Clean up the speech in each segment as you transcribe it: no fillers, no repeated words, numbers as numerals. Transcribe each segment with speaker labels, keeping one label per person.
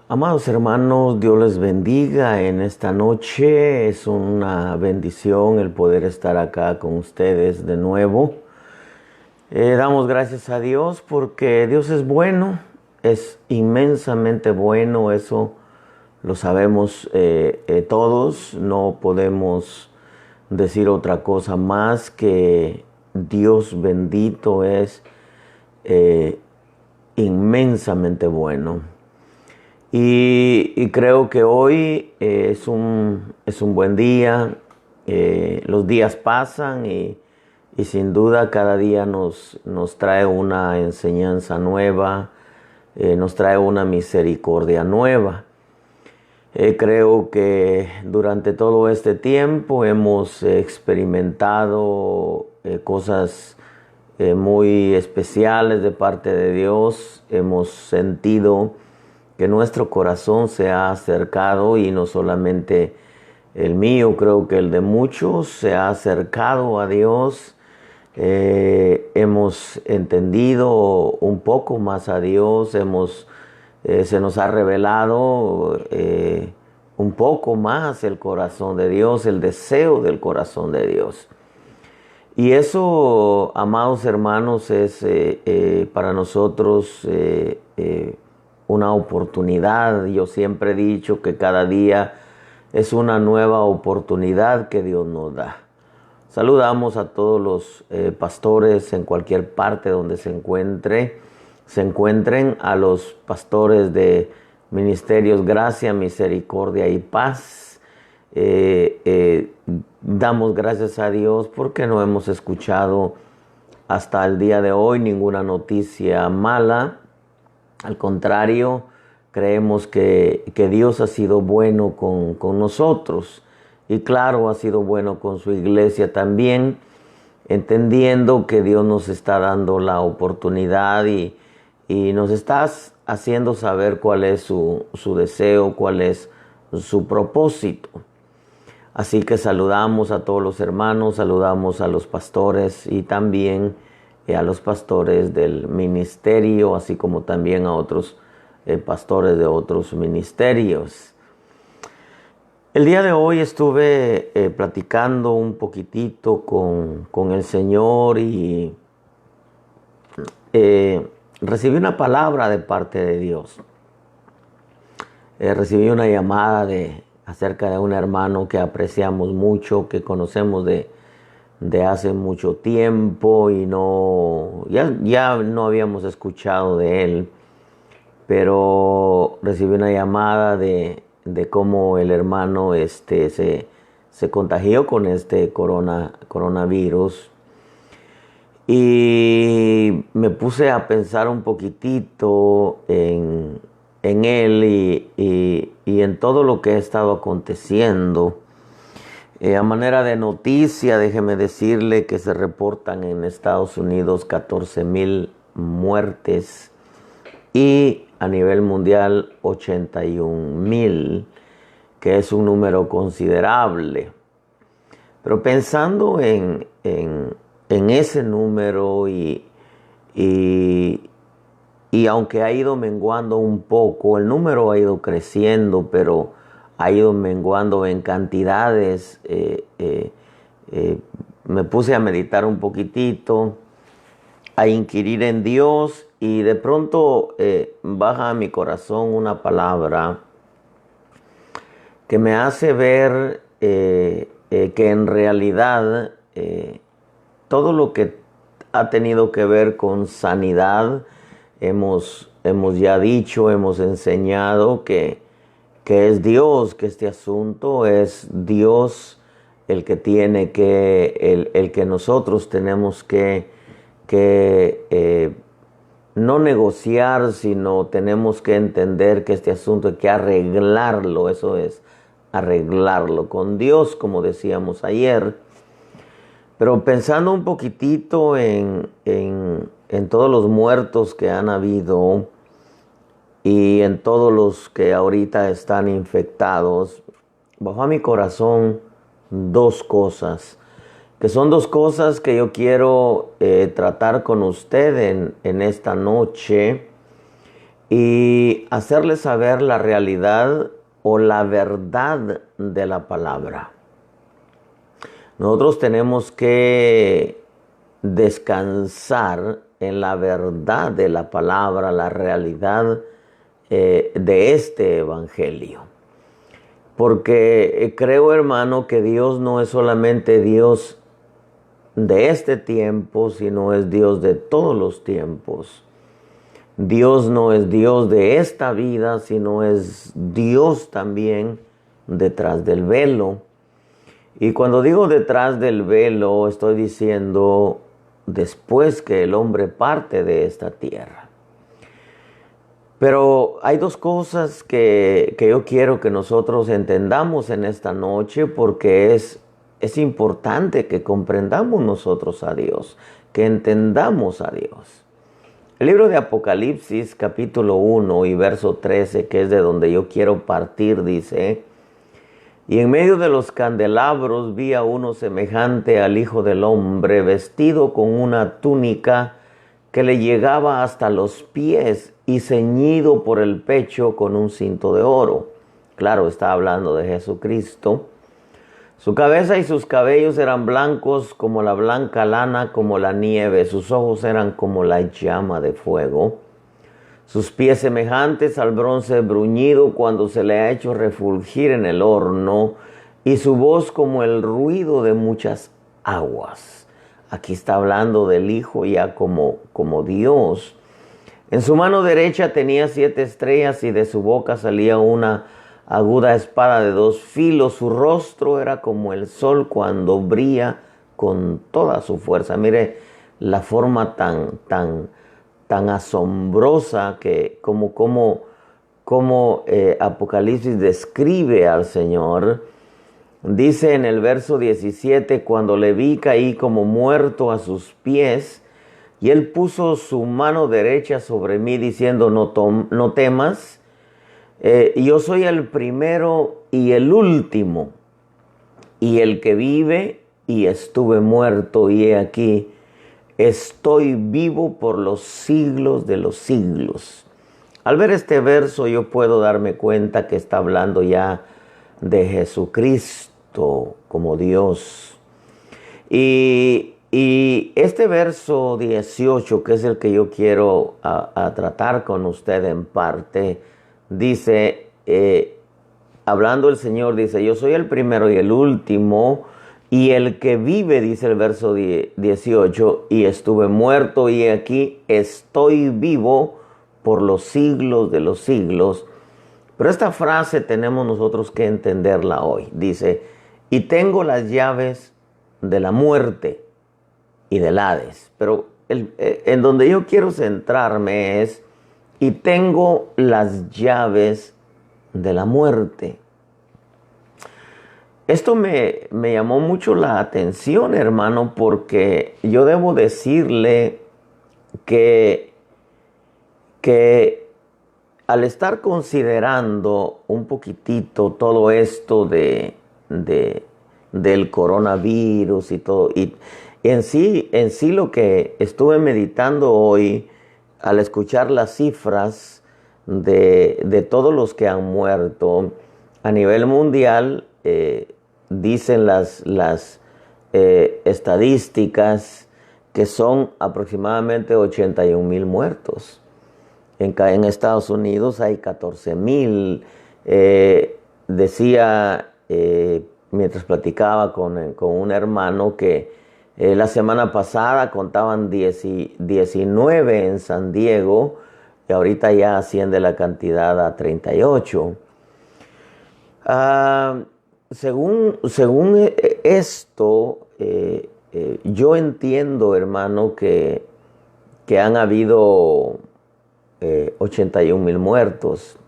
Speaker 1: Amados hermanos, Dios les bendiga en esta noche. Es una bendición el poder estar acá con ustedes de nuevo. Damos gracias a Dios porque Dios es bueno, es inmensamente bueno, eso lo sabemos todos. No podemos decir otra cosa más que Dios bendito es inmensamente bueno. Y creo que hoy es un buen día. Los días pasan y sin duda cada día nos trae una enseñanza nueva, nos trae una misericordia nueva. Creo que durante todo este tiempo hemos experimentado cosas muy especiales de parte de Dios. Hemos sentido que nuestro corazón se ha acercado, y no solamente el mío, creo que el de muchos se ha acercado a Dios. Hemos entendido un poco más a Dios, se nos ha revelado un poco más el corazón de Dios, el deseo del corazón de Dios. Y eso, amados hermanos, es para nosotros una oportunidad. Yo siempre he dicho que cada día es una nueva oportunidad que Dios nos da. Saludamos a todos los pastores en cualquier parte donde se encuentren, a los pastores de Ministerios Gracia, Misericordia y Paz. Damos gracias a Dios porque no hemos escuchado hasta el día de hoy ninguna noticia mala. Al contrario, creemos que Dios ha sido bueno con nosotros, y claro, ha sido bueno con su iglesia también, entendiendo que Dios nos está dando la oportunidad y nos está haciendo saber cuál es su deseo, cuál es su propósito. Así que saludamos a todos los hermanos, saludamos a los pastores y también a los pastores del ministerio, así como también a otros pastores de otros ministerios. El día de hoy estuve platicando un poquitito con el Señor y recibí una palabra de parte de Dios. Recibí una llamada acerca de un hermano que apreciamos mucho, que conocemos de hace mucho tiempo y ya no habíamos escuchado de él, pero recibí una llamada de cómo el hermano se contagió con este coronavirus, y me puse a pensar un poquitito en él y en todo lo que ha estado aconteciendo. A manera de noticia, déjeme decirle que se reportan en Estados Unidos 14,000 muertes y a nivel mundial 81,000, que es un número considerable. Pero pensando en ese número y aunque ha ido menguando un poco, el número ha ido creciendo, pero ha ido menguando en cantidades. Me puse a meditar un poquitito, a inquirir en Dios, y de pronto baja a mi corazón una palabra que me hace ver que en realidad todo lo que ha tenido que ver con sanidad, hemos ya dicho, hemos enseñado que es Dios, que este asunto es Dios el que tiene el que nosotros tenemos que no negociar, sino tenemos que entender que este asunto hay que arreglarlo. Eso es, arreglarlo con Dios, como decíamos ayer. Pero pensando un poquitito en todos los muertos que han habido y en todos los que ahorita están infectados, bajó a mi corazón dos cosas, que son dos cosas que yo quiero tratar con usted en esta noche. y hacerles saber la realidad o la verdad de la palabra. Nosotros tenemos que descansar en la verdad de la palabra, la realidad de este evangelio. Porque creo, hermano, que Dios no es solamente Dios de este tiempo, sino es Dios de todos los tiempos. Dios no es Dios de esta vida, sino es Dios también detrás del velo. Y cuando digo detrás del velo, estoy diciendo después que el hombre parte de esta tierra. Pero hay dos cosas que yo quiero que nosotros entendamos en esta noche, porque es importante que comprendamos nosotros a Dios, que entendamos a Dios. El libro de Apocalipsis, capítulo 1 y verso 13, que es de donde yo quiero partir, dice: y en medio de los candelabros vi a uno semejante al Hijo del Hombre, vestido con una túnica que le llegaba hasta los pies y ceñido por el pecho con un cinto de oro. Claro, está hablando de Jesucristo. Su cabeza y sus cabellos eran blancos como la blanca lana, como la nieve. Sus ojos eran como la llama de fuego. Sus pies semejantes al bronce bruñido cuando se le ha hecho refulgir en el horno. Y su voz como el ruido de muchas aguas. Aquí está hablando del Hijo ya como Dios. En su mano derecha tenía 7 estrellas y de su boca salía una aguda espada de 2 filos. Su rostro era como el sol cuando brilla con toda su fuerza. Mire la forma tan asombrosa que como Apocalipsis describe al Señor. Dice en el verso 17: cuando le vi caí como muerto a sus pies, y él puso su mano derecha sobre mí diciendo: no temas, yo soy el primero y el último, y el que vive, y estuve muerto, y he aquí, estoy vivo por los siglos de los siglos. Al ver este verso yo puedo darme cuenta que está hablando ya de Jesucristo como Dios. Y este verso 18, que es el que yo quiero a tratar con usted en parte, dice, hablando el Señor, dice: yo soy el primero y el último, y el que vive, dice el verso 18, y estuve muerto, y aquí estoy vivo por los siglos de los siglos. Pero esta frase tenemos nosotros que entenderla hoy. Dice: y tengo las llaves de la muerte y del Hades. Pero en donde yo quiero centrarme es: y tengo las llaves de la muerte. Esto me llamó mucho la atención, hermano, porque yo debo decirle que al estar considerando un poquitito todo esto del coronavirus y todo, y en sí lo que estuve meditando hoy al escuchar las cifras de todos los que han muerto a nivel mundial, dicen las estadísticas que son aproximadamente 81,000 muertos. En Estados Unidos hay 14,000. Decía, mientras platicaba con un hermano, que la semana pasada contaban 19 en San Diego, y ahorita ya asciende la cantidad a 38. Según esto, yo entiendo, hermano, que han habido 81,000 muertos.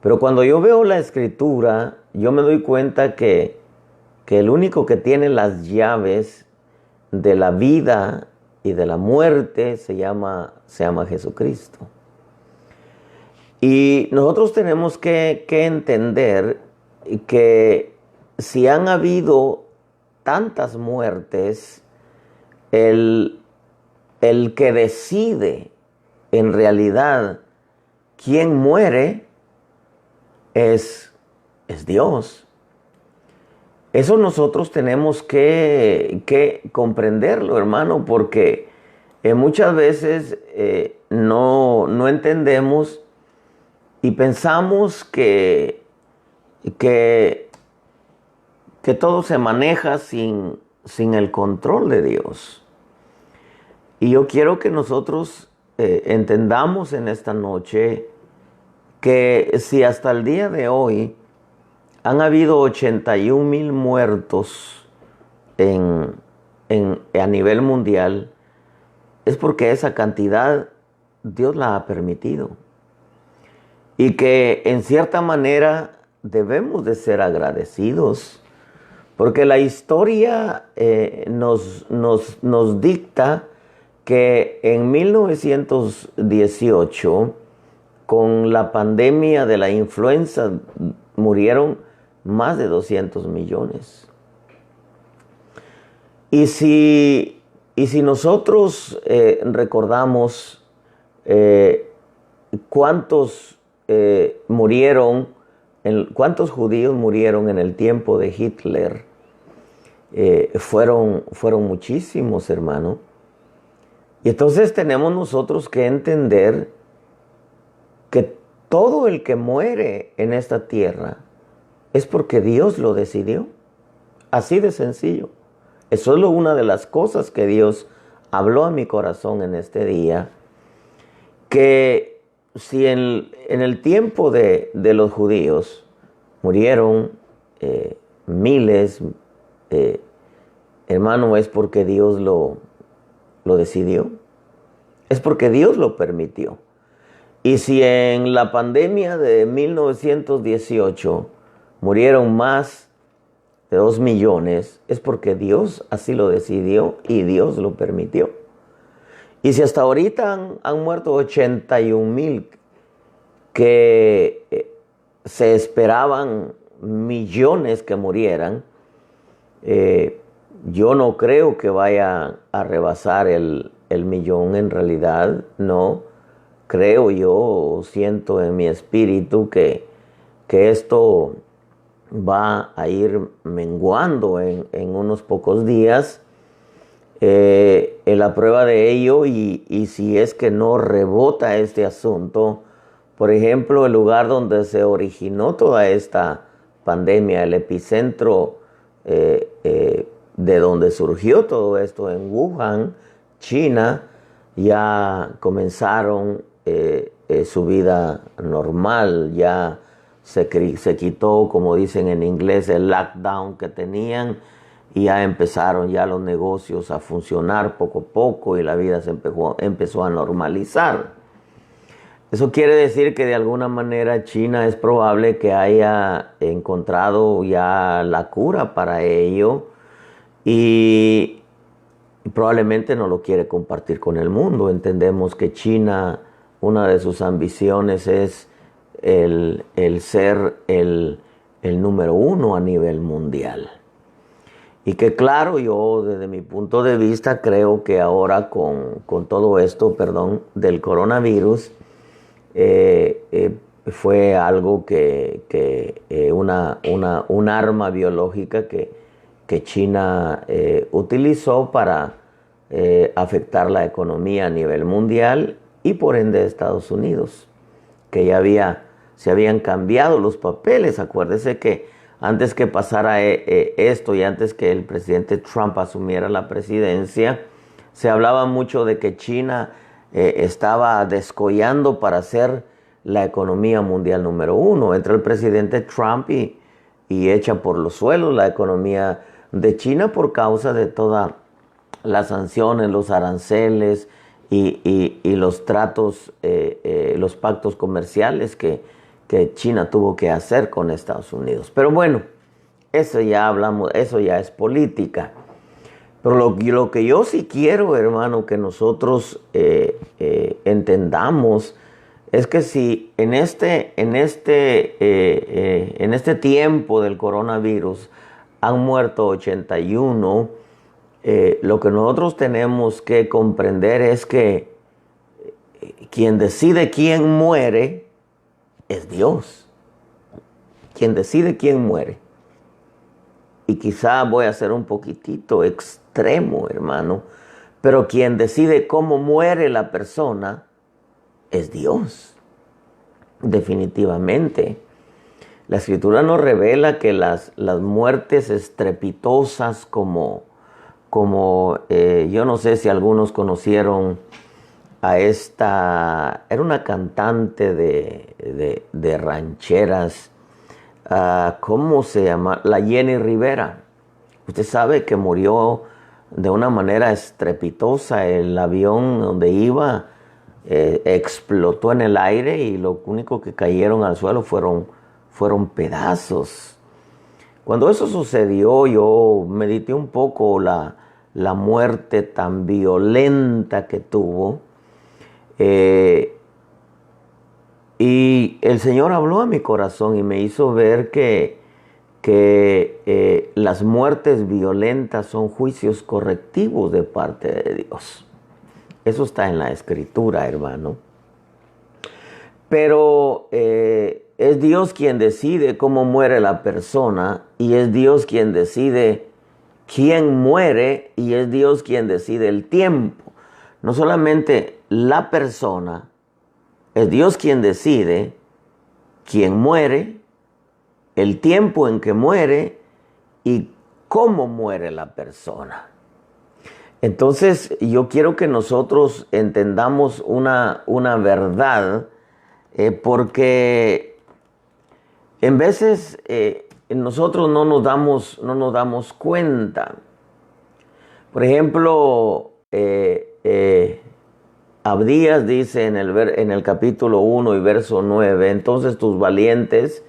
Speaker 1: Pero cuando yo veo la escritura, yo me doy cuenta que el único que tiene las llaves de la vida y de la muerte se llama Jesucristo. Y nosotros tenemos que entender que si han habido tantas muertes, el que decide en realidad quien muere es Dios. Eso nosotros tenemos que comprenderlo, hermano, porque muchas veces no entendemos y pensamos que todo se maneja sin el control de Dios. Y yo quiero que nosotros entendamos en esta noche que si hasta el día de hoy han habido 81,000 muertos a nivel mundial, es porque esa cantidad Dios la ha permitido. Y que en cierta manera debemos de ser agradecidos, porque la historia nos dicta que en 1918, con la pandemia de la influenza, murieron más de 200 millones. Y si nosotros recordamos cuántos judíos murieron en el tiempo de Hitler, fueron muchísimos, hermano. Y entonces tenemos nosotros que entender que todo el que muere en esta tierra es porque Dios lo decidió. Así de sencillo. Eso es una de las cosas que Dios habló a mi corazón en este día. Que si en el tiempo de los judíos murieron miles, hermano, es porque Dios lo decidió. Es porque Dios lo permitió. Y si en la pandemia de 1918 murieron más de 2 millones, es porque Dios así lo decidió y Dios lo permitió. Y si hasta ahorita han muerto 81,000, que se esperaban millones que murieran, yo no creo que vaya a rebasar el millón en realidad, no. Creo yo, siento en mi espíritu que esto va a ir menguando en unos pocos días. En la prueba de ello, y si es que no rebota este asunto, por ejemplo, el lugar donde se originó toda esta pandemia, el epicentro de donde surgió todo esto en Wuhan, China, ya comenzaron su vida normal, ya se quitó, como dicen en inglés, el lockdown que tenían, y ya empezaron ya los negocios a funcionar poco a poco y la vida se empezó a normalizar. Eso quiere decir que de alguna manera China es probable que haya encontrado ya la cura para ello y probablemente no lo quiere compartir con el mundo. Entendemos que China, una de sus ambiciones es el ser el número 1 a nivel mundial. Y que claro, yo desde mi punto de vista creo que ahora con todo esto, del coronavirus, fue algo un arma biológica que China utilizó para afectar la economía a nivel mundial y por ende Estados Unidos, que ya se habían cambiado los papeles. Acuérdese que antes que pasara esto y antes que el presidente Trump asumiera la presidencia, se hablaba mucho de que China estaba descollando para ser la economía mundial número 1. Entra el presidente Trump y echa por los suelos la economía de China por causa de todas las sanciones, los aranceles y los tratos, los pactos comerciales que China tuvo que hacer con Estados Unidos. Pero bueno, eso ya es política. Pero lo que yo sí quiero, hermano, que nosotros entendamos es que si en este tiempo del coronavirus han muerto 81, lo que nosotros tenemos que comprender es que quien decide quién muere es Dios. Quien decide quién muere. Y quizá voy a ser un poquitito extremo, hermano, pero quien decide cómo muere la persona es Dios. Definitivamente. La Escritura nos revela que las muertes estrepitosas como yo no sé si algunos conocieron a era una cantante de rancheras, ¿cómo se llama? La Jenny Rivera. Usted sabe que murió de una manera estrepitosa. El avión donde iba explotó en el aire y lo único que cayeron al suelo fueron pedazos. Cuando eso sucedió, yo medité un poco la muerte tan violenta que tuvo. Y el Señor habló a mi corazón y me hizo ver que las muertes violentas son juicios correctivos de parte de Dios. Eso está en la Escritura, hermano. Pero es Dios quien decide cómo muere la persona, y es Dios quien decide quién muere, y es Dios quien decide el tiempo. No solamente la persona, es Dios quien decide quién muere, el tiempo en que muere y cómo muere la persona. Entonces yo quiero que nosotros entendamos una verdad, porque en veces nosotros no nos damos cuenta. Por ejemplo, Abdías dice en el capítulo 1 y verso 9, entonces tus valientes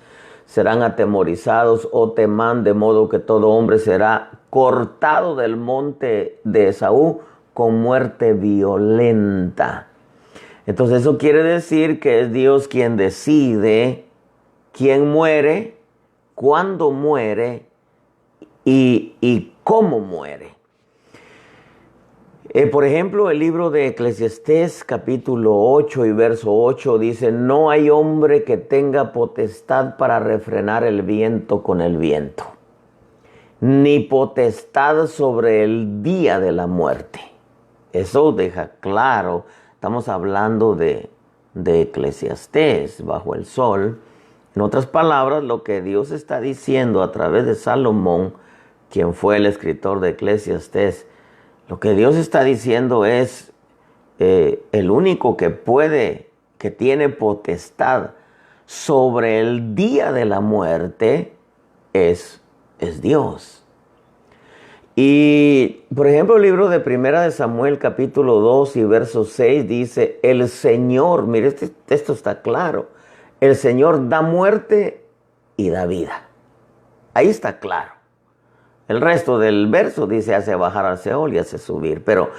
Speaker 1: serán atemorizados, oh Temán, de modo que todo hombre será cortado del monte de Esaú con muerte violenta. Entonces eso quiere decir que es Dios quien decide quién muere, cuándo muere y cómo muere. Por ejemplo, el libro de Eclesiastés capítulo 8 y verso 8 dice: no hay hombre que tenga potestad para refrenar el viento con el viento, ni potestad sobre el día de la muerte. Eso deja claro, estamos hablando de Eclesiastés, bajo el sol. En otras palabras, lo que Dios está diciendo a través de Salomón, quien fue el escritor de Eclesiastés, lo que Dios está diciendo es, el único que tiene potestad sobre el día de la muerte es Dios. Y, por ejemplo, el libro de Primera de Samuel, capítulo 2 y verso 6, dice: el Señor, mire, este texto está claro, el Señor da muerte y da vida. Ahí está claro. El resto del verso dice: hace bajar al Seol y hace subir. Pero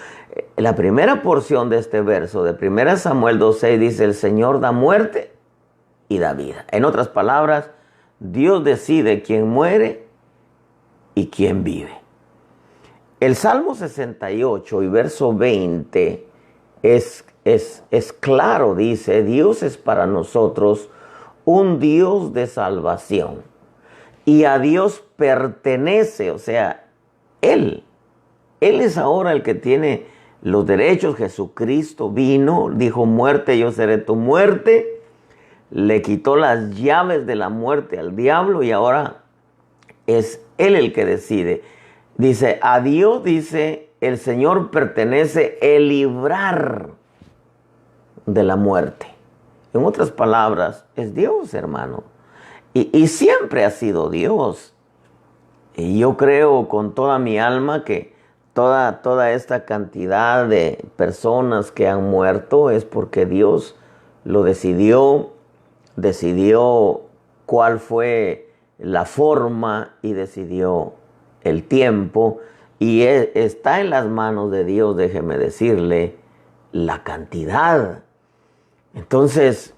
Speaker 1: la primera porción de este verso, de 1 Samuel 2:6, dice: el Señor da muerte y da vida. En otras palabras, Dios decide quién muere y quién vive. El Salmo 68 y verso 20 es claro, dice: Dios es para nosotros un Dios de salvación. Y a Dios pertenece, o sea, Él es ahora el que tiene los derechos. Jesucristo vino, dijo: muerte, yo seré tu muerte. Le quitó las llaves de la muerte al diablo y ahora es Él el que decide. Dice: a Dios, dice, el Señor pertenece el librar de la muerte. En otras palabras, es Dios, hermano. Y siempre ha sido Dios. Y yo creo con toda mi alma que toda esta cantidad de personas que han muerto es porque Dios lo decidió cuál fue la forma y decidió el tiempo. Y está en las manos de Dios, déjeme decirle, la cantidad. Entonces,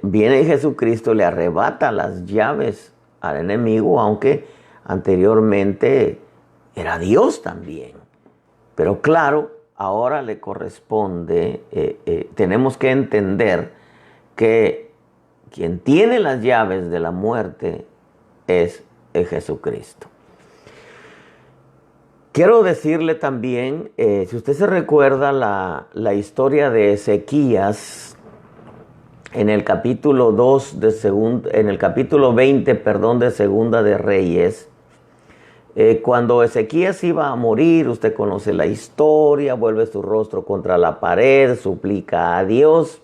Speaker 1: viene Jesucristo, le arrebata las llaves al enemigo, aunque anteriormente era Dios también. Pero claro, ahora le corresponde, tenemos que entender que quien tiene las llaves de la muerte es Jesucristo. Quiero decirle también, si usted se recuerda la historia de Ezequías en el capítulo 20, de Segunda de Reyes, cuando Ezequías iba a morir, usted conoce la historia, vuelve su rostro contra la pared, suplica a Dios,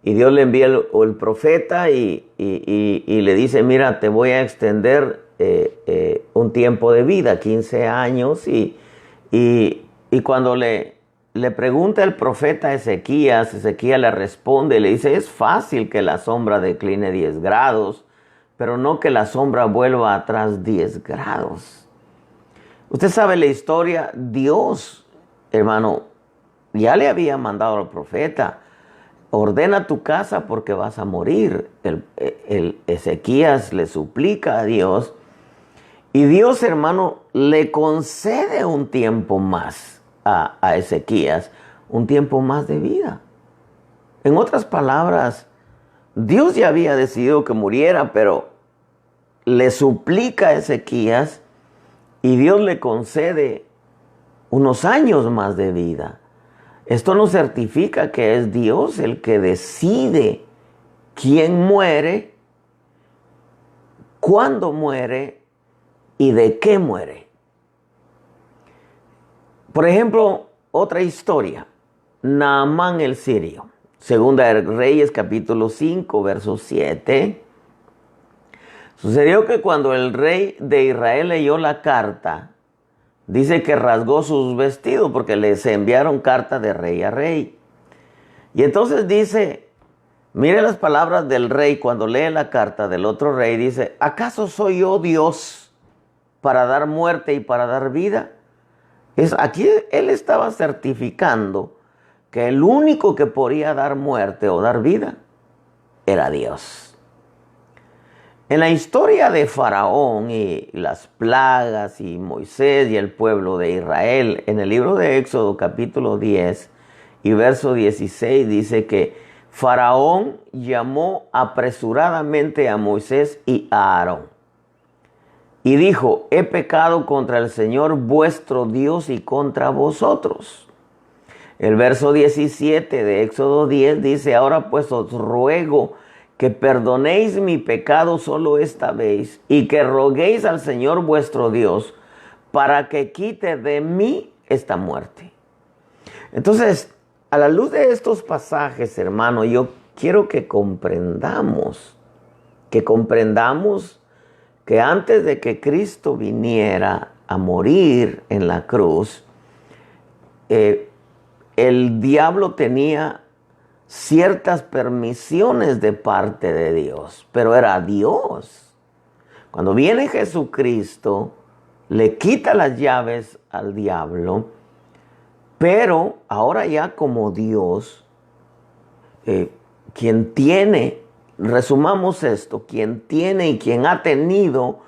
Speaker 1: y Dios le envía el profeta y le dice, mira, te voy a extender un tiempo de vida, 15 años, y cuando le pregunta el profeta a Ezequías, Ezequías le responde, le dice, es fácil que la sombra decline 10 grados, pero no que la sombra vuelva atrás 10 grados. Usted sabe la historia, Dios, hermano, ya le había mandado al profeta, ordena tu casa porque vas a morir. Ezequías le suplica a Dios y Dios, hermano, le concede un tiempo más a Ezequías, un tiempo más de vida. En otras palabras, Dios ya había decidido que muriera, pero le suplica a Ezequías y Dios le concede unos años más de vida. Esto nos certifica que es Dios el que decide quién muere, cuándo muere y de qué muere. Por ejemplo, otra historia, Naamán el sirio, Segunda de Reyes capítulo 5, verso 7. Sucedió que cuando el rey de Israel leyó la carta, dice que rasgó sus vestidos porque les enviaron carta de rey a rey. Y entonces dice, mire las palabras del rey cuando lee la carta del otro rey, dice, ¿acaso soy yo Dios para dar muerte y para dar vida? Aquí él estaba certificando que el único que podía dar muerte o dar vida era Dios. En la historia de Faraón y las plagas y Moisés y el pueblo de Israel, en el libro de Éxodo capítulo 10 y verso 16 dice que Faraón llamó apresuradamente a Moisés y a Aarón y dijo, he pecado contra el Señor vuestro Dios y contra vosotros. El verso 17 de Éxodo 10 dice, ahora pues os ruego que perdonéis mi pecado solo esta vez y que roguéis al Señor vuestro Dios para que quite de mí esta muerte. Entonces, a la luz de estos pasajes, hermano, yo quiero que comprendamos que antes de que Cristo viniera a morir en la cruz, el diablo tenía ciertas permisiones de parte de Dios, pero era Dios. Cuando viene Jesucristo, le quita las llaves al diablo, pero ahora ya como Dios, quien tiene, resumamos esto, quien tiene y quien ha tenido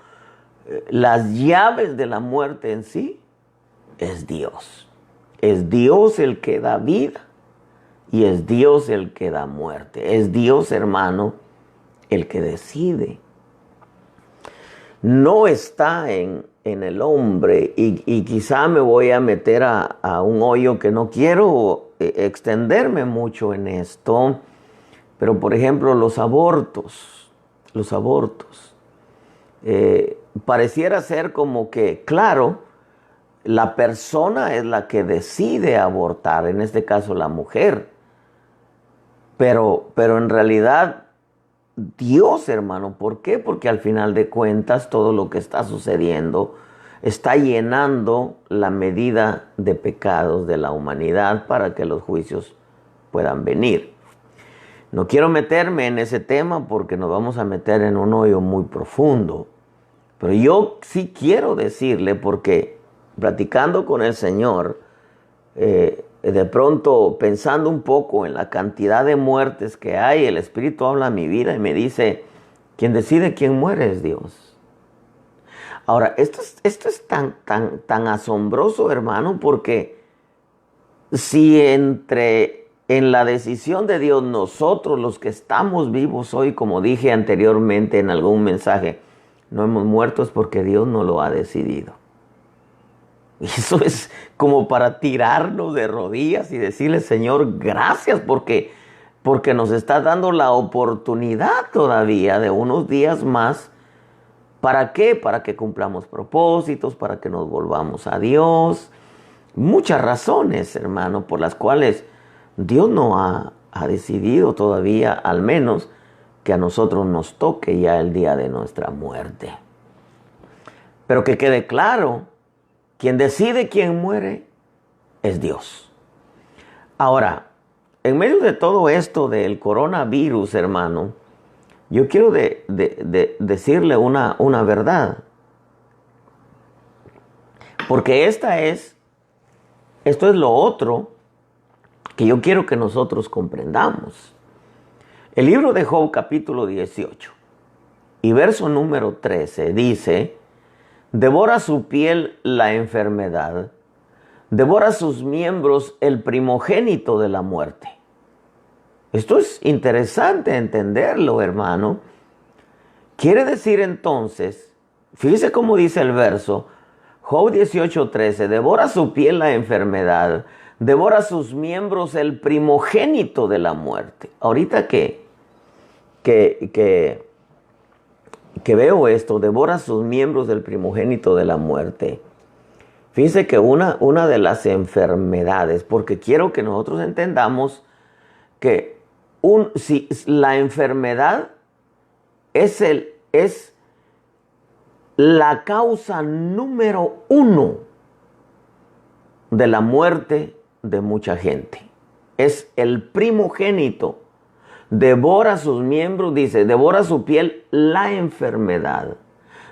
Speaker 1: las llaves de la muerte en sí, es Dios. Es Dios el que da vida. Y es Dios el que da muerte. Es Dios, hermano, el que decide. No está en el hombre. Y quizá me voy a meter a un hoyo que no quiero extenderme mucho en esto. Pero, por ejemplo, los abortos. Pareciera ser como que, claro, la persona es la que decide abortar. En este caso, la mujer. Pero en realidad, Dios, hermano, ¿por qué? Porque al final de cuentas todo lo que está sucediendo está llenando la medida de pecados de la humanidad para que los juicios puedan venir. No quiero meterme en ese tema porque nos vamos a meter en un hoyo muy profundo. Pero yo sí quiero decirle, porque platicando con el Señor, de pronto pensando un poco en la cantidad de muertes que hay, el Espíritu habla a mi vida y me dice, quien decide quién muere es Dios. Ahora, esto es tan asombroso, hermano, porque si en la decisión de Dios nosotros los que estamos vivos hoy, como dije anteriormente en algún mensaje, no hemos muerto, es porque Dios no lo ha decidido. Y eso es como para tirarnos de rodillas y decirle, Señor, gracias porque nos está dando la oportunidad todavía de unos días más. ¿Para qué? Para que cumplamos propósitos, para que nos volvamos a Dios. Muchas razones, hermano, por las cuales Dios no ha decidido todavía, al menos, que a nosotros nos toque ya el día de nuestra muerte. Pero que quede claro, quien decide quién muere es Dios. Ahora, en medio de todo esto del coronavirus, hermano, yo quiero decirle una verdad. Porque esto es lo otro que yo quiero que nosotros comprendamos. El libro de Job, capítulo 18 y verso número 13 dice: devora su piel la enfermedad, devora sus miembros el primogénito de la muerte. Esto es interesante entenderlo, hermano. Quiere decir entonces, fíjese cómo dice el verso, Job 18:13, devora su piel la enfermedad, devora sus miembros el primogénito de la muerte. Ahorita que veo esto, devora sus miembros del primogénito de la muerte. Fíjese que una de las enfermedades, porque quiero que nosotros entendamos que si la enfermedad es la causa número 1 de la muerte de mucha gente. Es el primogénito. Devora sus miembros, dice, devora su piel la enfermedad.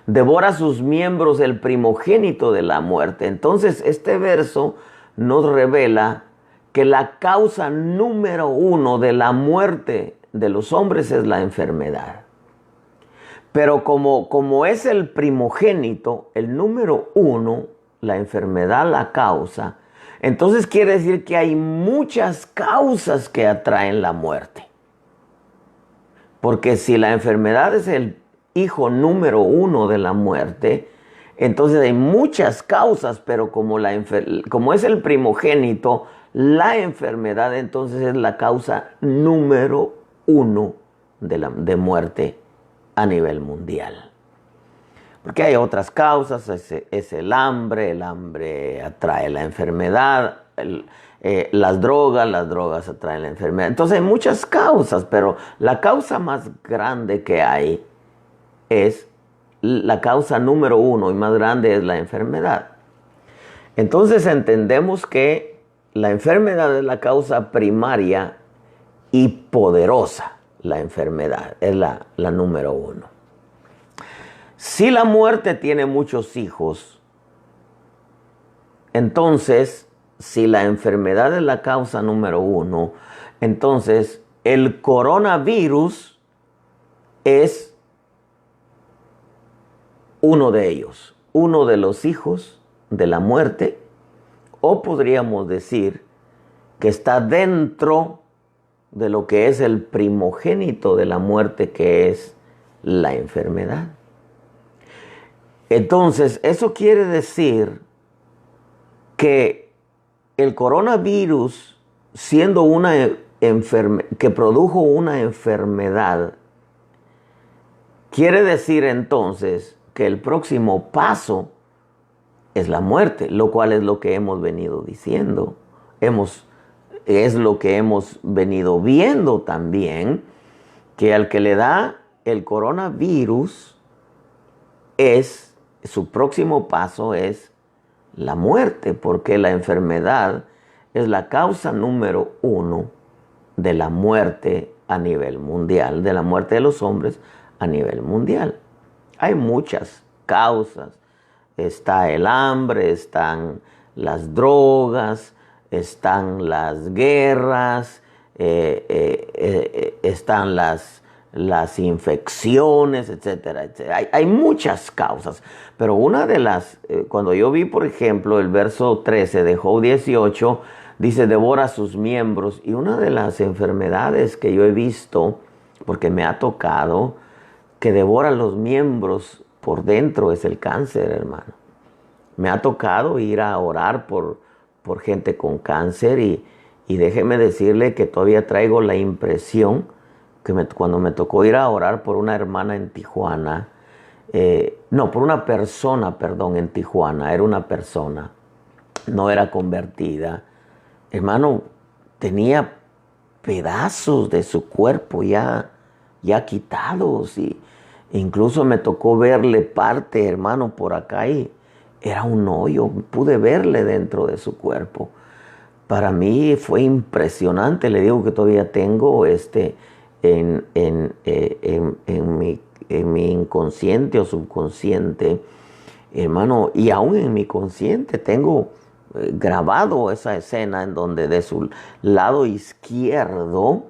Speaker 1: Devora sus miembros el primogénito de la muerte. Entonces, este verso nos revela que la causa número 1 de la muerte de los hombres es la enfermedad. Pero como es el primogénito, el número 1, la enfermedad la causa, entonces quiere decir que hay muchas causas que atraen la muerte. Porque si la enfermedad es el hijo número 1 de la muerte, entonces hay muchas causas, pero como es el primogénito, la enfermedad entonces es la causa número 1 de muerte a nivel mundial. Porque hay otras causas, es el hambre atrae la enfermedad, las drogas atraen la enfermedad. Entonces hay muchas causas, pero la causa más grande que hay es la causa número 1 y más grande es la enfermedad. Entonces entendemos que la enfermedad es la causa primaria y poderosa. La enfermedad es la número 1. Si la muerte tiene muchos hijos, entonces, si la enfermedad es la causa número 1, entonces el coronavirus es uno de ellos, uno de los hijos de la muerte, o podríamos decir que está dentro de lo que es el primogénito de la muerte, que es la enfermedad. Entonces, eso quiere decir que el coronavirus, siendo que produjo una enfermedad, quiere decir entonces que el próximo paso es la muerte, lo cual es lo que hemos venido diciendo. Es lo que hemos venido viendo también, que al que le da el coronavirus, su próximo paso es la muerte, porque la enfermedad es la causa número 1 de la muerte a nivel mundial, de la muerte de los hombres a nivel mundial. Hay muchas causas. Está el hambre, están las drogas, están las guerras, están las infecciones, etcétera, etcétera. Hay muchas causas, pero una de las, cuando yo vi, por ejemplo, el verso 13 de Job 18, Dice, devora sus miembros. Y una de las enfermedades que yo he visto, porque me ha tocado, que devora los miembros por dentro es el cáncer, hermano. Me ha tocado ir a orar por gente con cáncer y déjeme decirle que todavía traigo la impresión que cuando me tocó ir a orar por una hermana en Tijuana, por una persona, perdón, en Tijuana, era una persona, no era convertida. Hermano, tenía pedazos de su cuerpo ya quitados y incluso me tocó verle parte, hermano, por acá y era un hoyo, pude verle dentro de su cuerpo. Para mí fue impresionante, le digo que todavía tengo en mi inconsciente o subconsciente, hermano, y aún en mi consciente tengo grabado esa escena en donde de su lado izquierdo,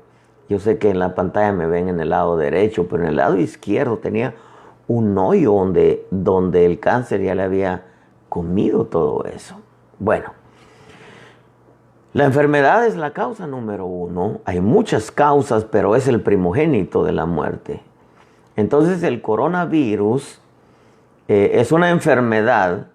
Speaker 1: yo sé que en la pantalla me ven en el lado derecho, pero en el lado izquierdo tenía un hoyo donde el cáncer ya le había comido todo eso. Bueno, la enfermedad es la causa número 1. Hay muchas causas, pero es el primogénito de la muerte. Entonces el coronavirus es una enfermedad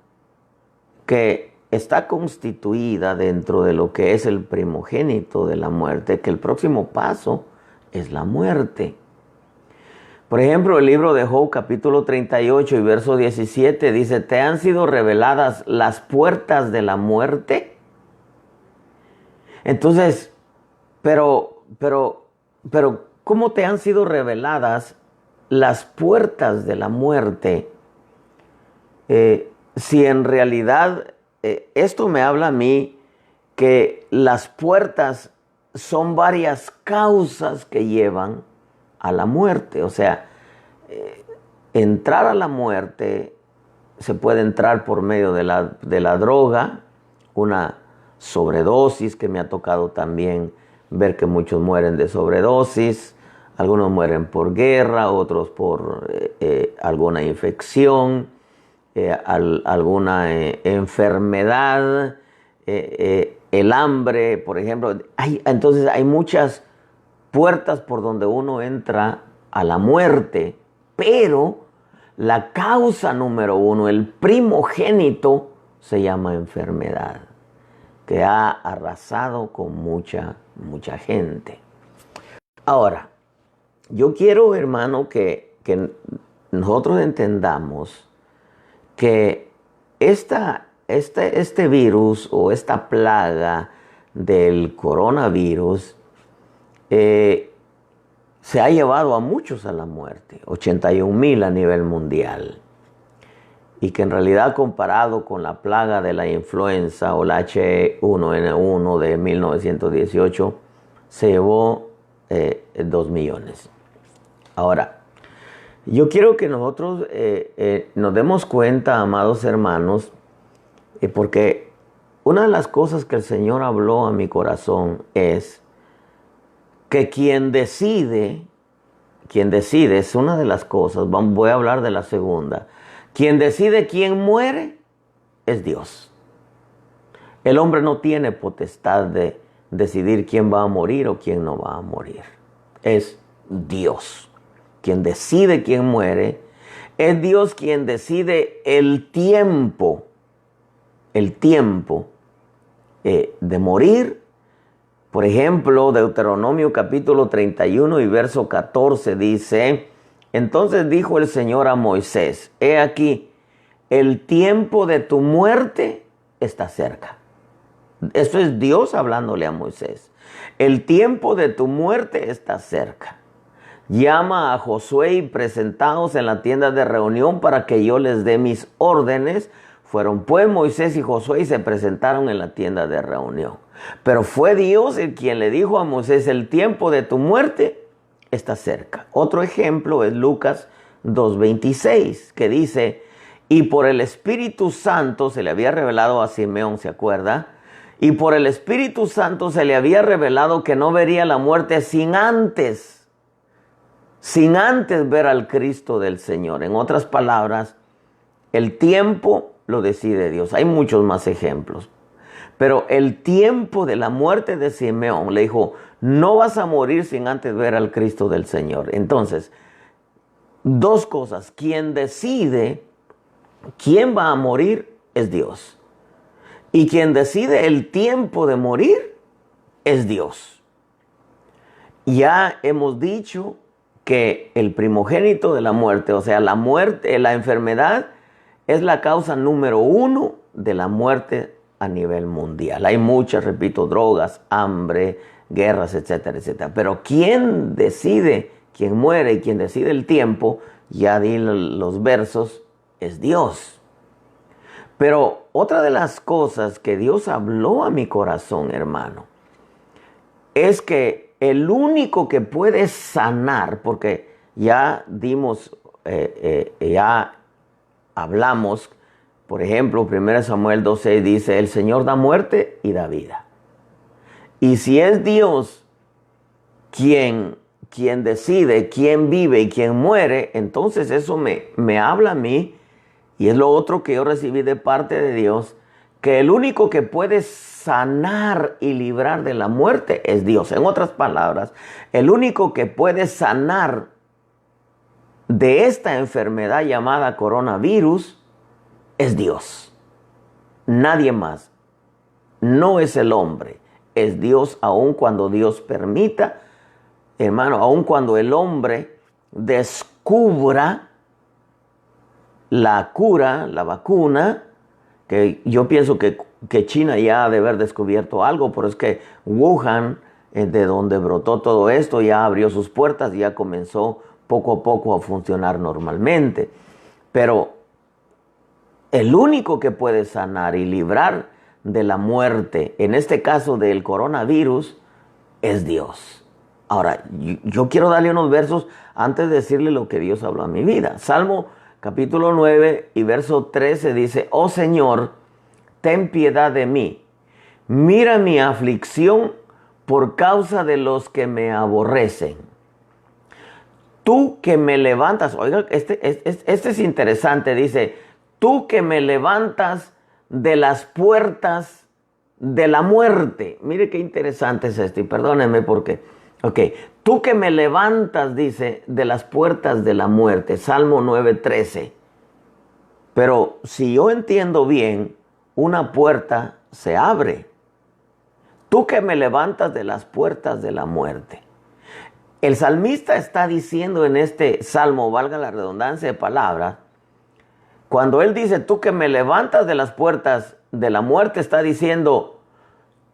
Speaker 1: que está constituida dentro de lo que es el primogénito de la muerte, que el próximo paso es la muerte. Por ejemplo, el libro de Job, capítulo 38 y verso 17, dice, ¿te han sido reveladas las puertas de la muerte? Entonces, pero, ¿cómo te han sido reveladas las puertas de la muerte? Si en realidad esto me habla a mí que las puertas son varias causas que llevan a la muerte. O sea, entrar a la muerte se puede entrar por medio de la droga, una sobredosis, que me ha tocado también ver que muchos mueren de sobredosis, algunos mueren por guerra, otros por alguna infección, alguna enfermedad, el hambre, por ejemplo. Entonces hay muchas puertas por donde uno entra a la muerte, pero la causa número 1, el primogénito, se llama enfermedad, que ha arrasado con mucha gente. Ahora, yo quiero, hermano, que nosotros entendamos que este virus o esta plaga del coronavirus se ha llevado a muchos a la muerte, 81,000 a nivel mundial. Y que en realidad, comparado con la plaga de la influenza o la H1N1 de 1918, se llevó 2 millones. Ahora, yo quiero que nosotros nos demos cuenta, amados hermanos, porque una de las cosas que el Señor habló a mi corazón es que quien decide es una de las cosas. Voy a hablar de la segunda. Quien decide quién muere es Dios. El hombre no tiene potestad de decidir quién va a morir o quién no va a morir. Es Dios quien decide quién muere. Es Dios quien decide el tiempo de morir. Por ejemplo, Deuteronomio capítulo 31 y verso 14 dice, entonces dijo el Señor a Moisés, he aquí, el tiempo de tu muerte está cerca. Esto es Dios hablándole a Moisés. El tiempo de tu muerte está cerca. Llama a Josué y presentaos en la tienda de reunión para que yo les dé mis órdenes. Fueron pues Moisés y Josué y se presentaron en la tienda de reunión. Pero fue Dios el quien le dijo a Moisés, el tiempo de tu muerte está cerca. Otro ejemplo es Lucas 2:26, que dice, y por el Espíritu Santo se le había revelado a Simeón, ¿se acuerda? Y por el Espíritu Santo se le había revelado que no vería la muerte sin antes ver al Cristo del Señor. En otras palabras, el tiempo lo decide Dios. Hay muchos más ejemplos. Pero el tiempo de la muerte de Simeón le dijo, no vas a morir sin antes ver al Cristo del Señor. Entonces, dos cosas. Quien decide quién va a morir es Dios. Y quien decide el tiempo de morir es Dios. Ya hemos dicho que el primogénito de la muerte, o sea, la muerte, la enfermedad, es la causa número 1 de la muerte a nivel mundial. Hay muchas, repito, drogas, hambre, guerras, etcétera, etcétera. Pero quien decide, quien muere y quien decide el tiempo, ya di los versos, es Dios. Pero otra de las cosas que Dios habló a mi corazón, hermano, es que el único que puede sanar, porque ya dimos, ya hablamos, por ejemplo, 1 Samuel 2:6 dice, el Señor da muerte y da vida. Y si es Dios quien decide quién vive y quién muere, entonces eso me habla a mí, y es lo otro que yo recibí de parte de Dios, que el único que puede sanar y librar de la muerte es Dios. En otras palabras, el único que puede sanar de esta enfermedad llamada coronavirus es Dios. Nadie más. No es el hombre. Es Dios, aun cuando Dios permita, hermano, aun cuando el hombre descubra la cura, la vacuna, que yo pienso que China ya ha de haber descubierto algo, pero es que Wuhan, de donde brotó todo esto, ya abrió sus puertas y ya comenzó poco a poco a funcionar normalmente. Pero el único que puede sanar y librar de la muerte, en este caso del coronavirus, es Dios. Ahora, yo quiero darle unos versos antes de decirle lo que Dios habló a mi vida. Salmo capítulo 9 y verso 13 dice, oh Señor, ten piedad de mí. Mira mi aflicción por causa de los que me aborrecen. Tú que me levantas, oiga, este es interesante, dice, tú que me levantas de las puertas de la muerte. Mire qué interesante es esto, y perdónenme porque, tú que me levantas, dice, de las puertas de la muerte, Salmo 9:13. Pero si yo entiendo bien, una puerta se abre. Tú que me levantas de las puertas de la muerte. El salmista está diciendo en este salmo, valga la redundancia de palabras, cuando él dice, tú que me levantas de las puertas de la muerte, está diciendo,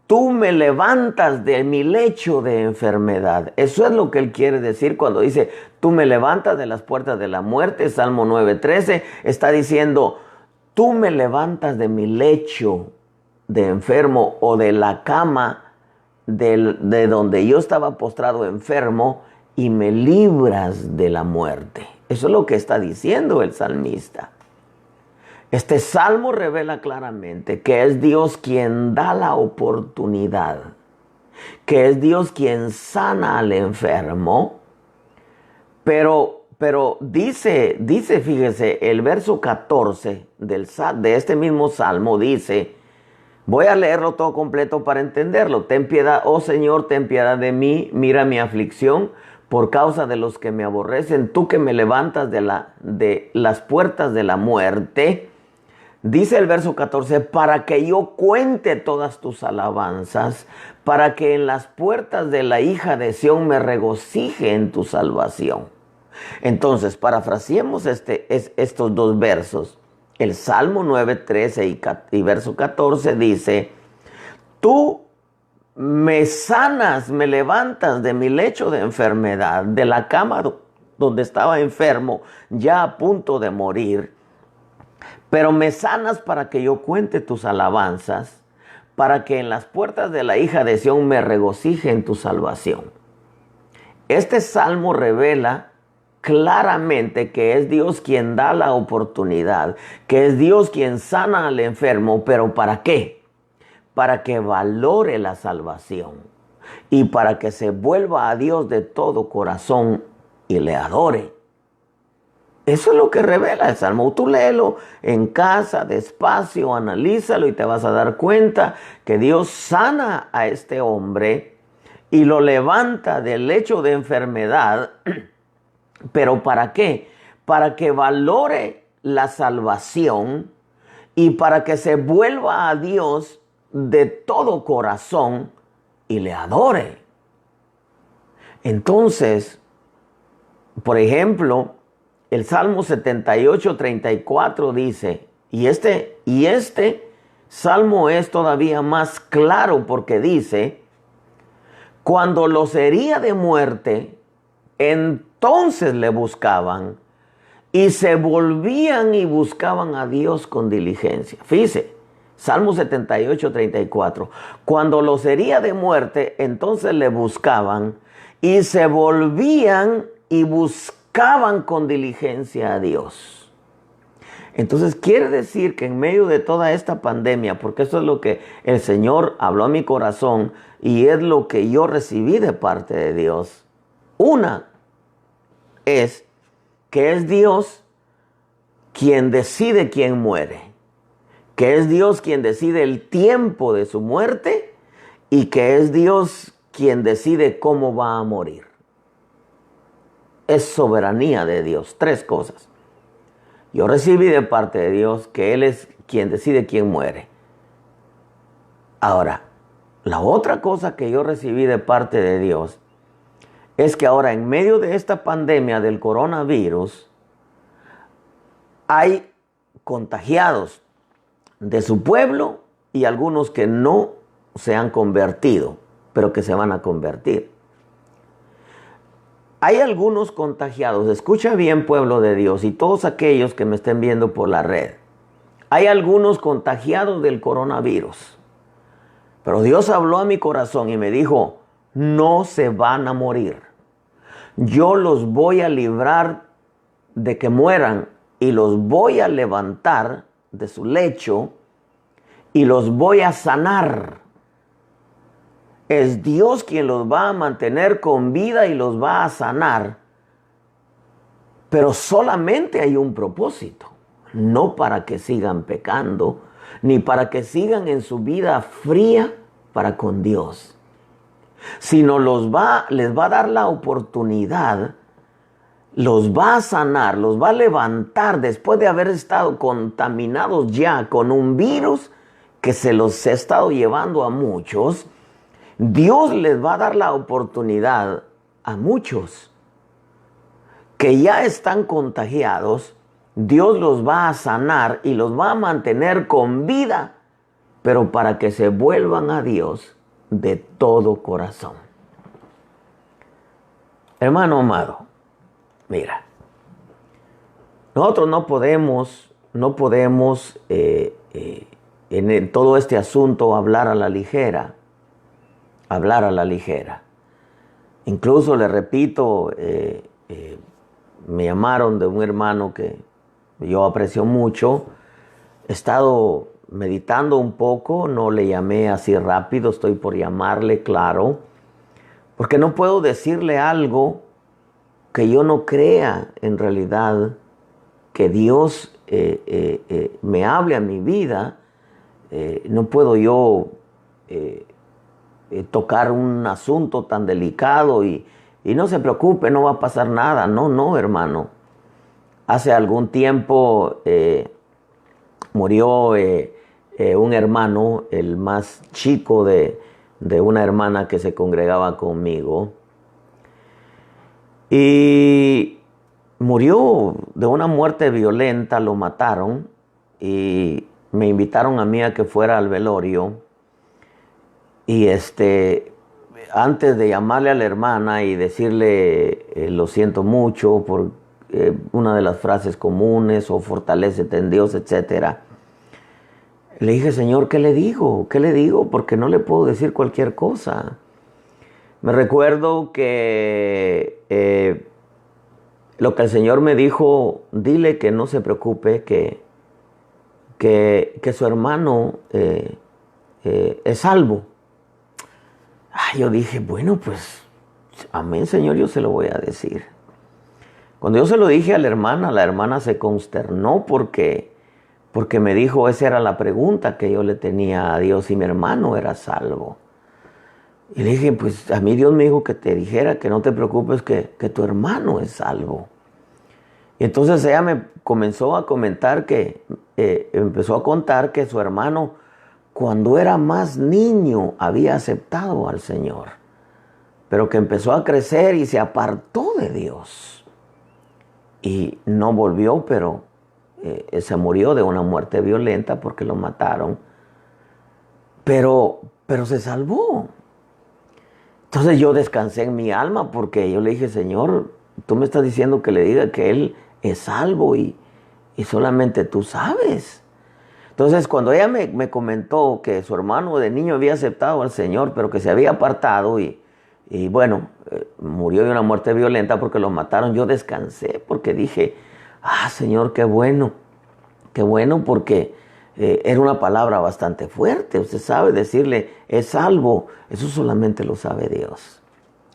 Speaker 1: tú me levantas de mi lecho de enfermedad. Eso es lo que él quiere decir cuando dice, tú me levantas de las puertas de la muerte. Salmo 9:13 está diciendo, tú me levantas de mi lecho de enfermo o de la cama de donde yo estaba postrado enfermo y me libras de la muerte. Eso es lo que está diciendo el salmista. Este salmo revela claramente que es Dios quien da la oportunidad, que es Dios quien sana al enfermo, pero dice, fíjese, el verso 14 de este mismo salmo dice, voy a leerlo todo completo para entenderlo. Ten piedad, oh Señor, ten piedad de mí, mira mi aflicción por causa de los que me aborrecen, tú que me levantas de las puertas de la muerte. Dice el verso 14, para que yo cuente todas tus alabanzas, para que en las puertas de la hija de Sión me regocije en tu salvación. Entonces, parafraseemos estos dos versos. El Salmo 9:13 y verso 14 dice, tú me sanas, me levantas de mi lecho de enfermedad, de la cama donde estaba enfermo, ya a punto de morir. Pero me sanas para que yo cuente tus alabanzas, para que en las puertas de la hija de Sión me regocije en tu salvación. Este salmo revela claramente que es Dios quien da la oportunidad, que es Dios quien sana al enfermo, pero ¿para qué? Para que valore la salvación y para que se vuelva a Dios de todo corazón y le adore. Eso es lo que revela el Salmo. Tú léelo en casa, despacio, analízalo y te vas a dar cuenta que Dios sana a este hombre y lo levanta del lecho de enfermedad. ¿Pero para qué? Para que valore la salvación y para que se vuelva a Dios de todo corazón y le adore. Entonces, por ejemplo, el Salmo 78:34 dice, y este Salmo es todavía más claro porque dice, cuando los hería de muerte, entonces le buscaban y se volvían y buscaban a Dios con diligencia. Fíjese, Salmo 78:34. Cuando los hería de muerte, entonces le buscaban y se volvían y buscaban con diligencia a Dios. Entonces quiere decir que en medio de toda esta pandemia, porque eso es lo que el Señor habló a mi corazón y es lo que yo recibí de parte de Dios. Una es que es Dios quien decide quién muere, que es Dios quien decide el tiempo de su muerte y que es Dios quien decide cómo va a morir. Es soberanía de Dios. Tres cosas. Yo recibí de parte de Dios que Él es quien decide quién muere. Ahora, la otra cosa que yo recibí de parte de Dios es que ahora en medio de esta pandemia del coronavirus hay contagiados de su pueblo y algunos que no se han convertido, pero que se van a convertir. Hay algunos contagiados, escucha bien, pueblo de Dios, y todos aquellos que me estén viendo por la red. Hay algunos contagiados del coronavirus, pero Dios habló a mi corazón y me dijo, no se van a morir. Yo los voy a librar de que mueran y los voy a levantar de su lecho y los voy a sanar. Es Dios quien los va a mantener con vida y los va a sanar. Pero solamente hay un propósito. No para que sigan pecando, ni para que sigan en su vida fría para con Dios. Sino les va a dar la oportunidad, los va a sanar, los va a levantar después de haber estado contaminados ya con un virus que se los ha estado llevando a muchos. Dios les va a dar la oportunidad a muchos que ya están contagiados. Dios los va a sanar y los va a mantener con vida, pero para que se vuelvan a Dios de todo corazón. Hermano amado, mira, nosotros no podemos en todo este asunto hablar a la ligera. Incluso le repito, me llamaron de un hermano que yo aprecio mucho. He estado meditando un poco, no le llamé así rápido, estoy por llamarle, claro, porque no puedo decirle algo que yo no crea en realidad que Dios me hable a mi vida. No puedo yo tocar un asunto tan delicado y no se preocupe, no va a pasar nada. No, hermano. Hace algún tiempo murió un hermano, el más chico de una hermana que se congregaba conmigo. Y murió de una muerte violenta, lo mataron y me invitaron a mí a que fuera al velorio. Y antes de llamarle a la hermana y decirle lo siento mucho por una de las frases comunes o fortalécete en Dios, etcétera, le dije, Señor, ¿qué le digo? ¿Qué le digo? Porque no le puedo decir cualquier cosa. Me recuerdo que lo que el Señor me dijo, dile que no se preocupe, que su hermano es salvo. Yo dije, bueno, pues, amén, Señor, yo se lo voy a decir. Cuando yo se lo dije a la hermana se consternó porque me dijo, esa era la pregunta que yo le tenía a Dios, si mi hermano era salvo. Y le dije, pues a mí Dios me dijo que te dijera que no te preocupes, que tu hermano es salvo. Y entonces ella me comenzó a comentar empezó a contar que su hermano, cuando era más niño, había aceptado al Señor, pero que empezó a crecer y se apartó de Dios. Y no volvió, pero se murió de una muerte violenta porque lo mataron. Pero se salvó. Entonces yo descansé en mi alma porque yo le dije, Señor, tú me estás diciendo que le diga que él es salvo y solamente tú sabes. Entonces cuando ella me comentó que su hermano de niño había aceptado al Señor, pero que se había apartado y bueno, murió de una muerte violenta porque lo mataron, yo descansé porque dije, Señor, qué bueno porque era una palabra bastante fuerte. Usted sabe decirle, es salvo, eso solamente lo sabe Dios.